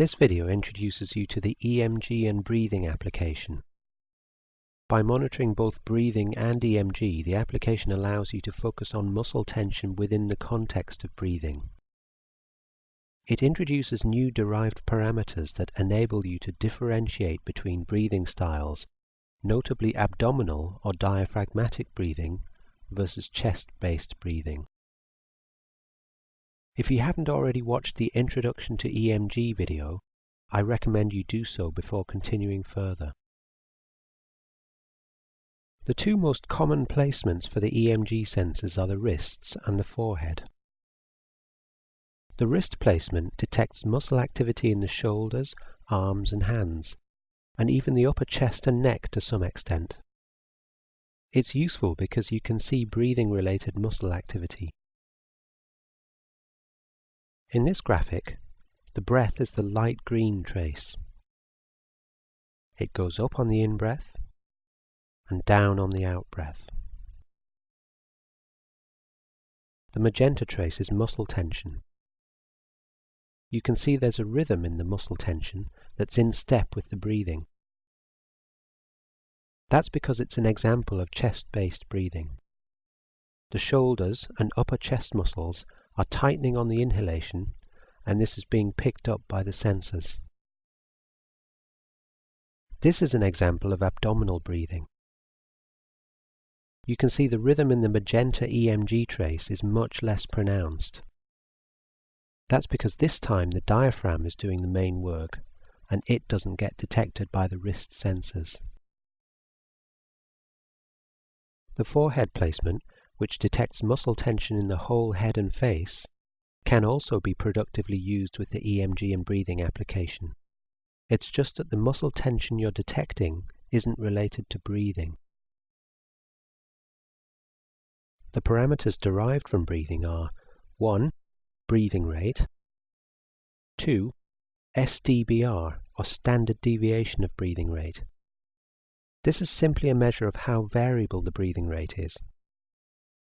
This video introduces you to the EMG and breathing application. By monitoring both breathing and EMG, the application allows you to focus on muscle tension within the context of breathing. It introduces new derived parameters that enable you to differentiate between breathing styles, notably abdominal or diaphragmatic breathing versus chest-based breathing. If you haven't already watched the Introduction to EMG video, I recommend you do so before continuing further. The two most common placements for the EMG sensors are the wrists and the forehead. The wrist placement detects muscle activity in the shoulders, arms and hands, and even the upper chest and neck to some extent. It's useful because you can see breathing-related muscle activity. In this graphic, the breath is the light green trace. It goes up on the in-breath and down on the out-breath. The magenta trace is muscle tension. You can see there's a rhythm in the muscle tension that's in step with the breathing. That's because it's an example of chest-based breathing. The shoulders and upper chest muscles are tightening on the inhalation, and this is being picked up by the sensors. This is an example of abdominal breathing. You can see the rhythm in the magenta EMG trace is much less pronounced. That's because this time the diaphragm is doing the main work, and it doesn't get detected by the wrist sensors. The forehead placement, which detects muscle tension in the whole head and face, can also be productively used with the EMG and breathing application. It's just that the muscle tension you're detecting isn't related to breathing. The parameters derived from breathing are 1. Breathing rate, 2. SDBR, or standard deviation of breathing rate. This is simply a measure of how variable the breathing rate is.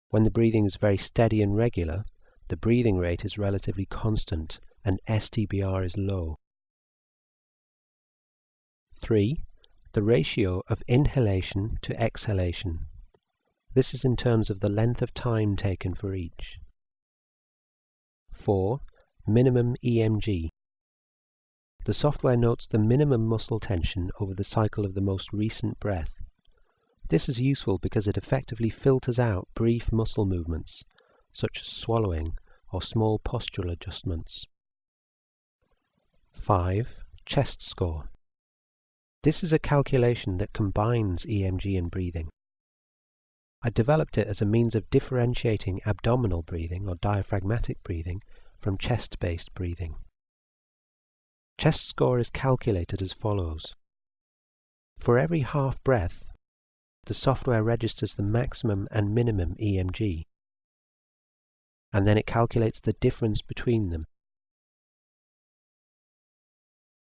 When the breathing is very steady and regular, the breathing rate is relatively constant and SDBR is low. 3. The ratio of inhalation to exhalation. This is in terms of the length of time taken for each. 4. Minimum EMG. The software notes the minimum muscle tension over the cycle of the most recent breath. This is useful because it effectively filters out brief muscle movements, such as swallowing or small postural adjustments. 5. Chest score. This is a calculation that combines EMG and breathing. I developed it as a means of differentiating abdominal breathing or diaphragmatic breathing from chest-based breathing. Chest score is calculated as follows. For every half breath, the software registers the maximum and minimum EMG, and then it calculates the difference between them.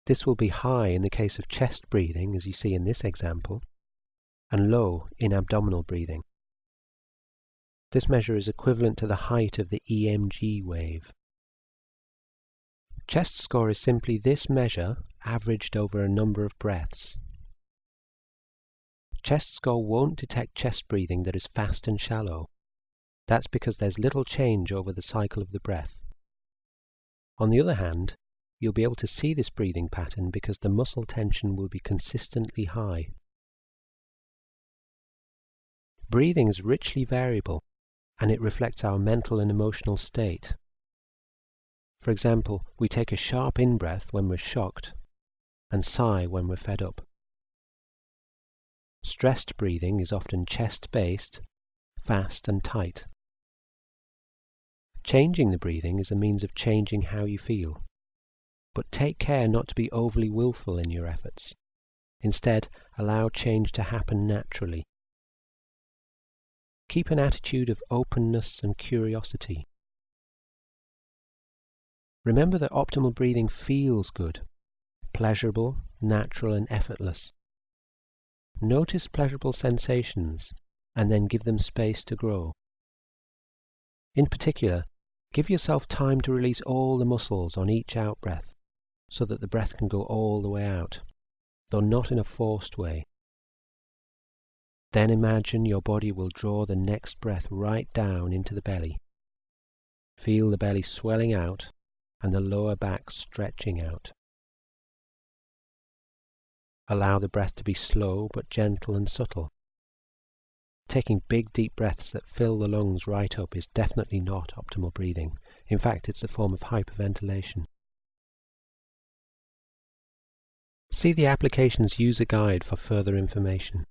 This will be high in the case of chest breathing, as you see in this example, and low in abdominal breathing. This measure is equivalent to the height of the EMG wave. Chest score is simply this measure averaged over a number of breaths. Chest score won't detect chest breathing that is fast and shallow. That's because there's little change over the cycle of the breath. On the other hand, you'll be able to see this breathing pattern because the muscle tension will be consistently high. Breathing is richly variable, and it reflects our mental and emotional state. For example, we take a sharp in-breath when we're shocked, and sigh when we're fed up. Stressed breathing is often chest-based, fast and tight. Changing the breathing is a means of changing how you feel. But take care not to be overly willful in your efforts. Instead, allow change to happen naturally. Keep an attitude of openness and curiosity. Remember that optimal breathing feels good, pleasurable, natural and effortless. Notice pleasurable sensations and then give them space to grow. In particular, give yourself time to release all the muscles on each out-breath. so that the breath can go all the way out, though not in a forced way. Then imagine your body will draw the next breath right down into the belly. Feel the belly swelling out and the lower back stretching out. Allow the breath to be slow but gentle and subtle. Taking big deep breaths that fill the lungs right up is definitely not optimal breathing. In fact, it's a form of hyperventilation. See the application's user guide for further information.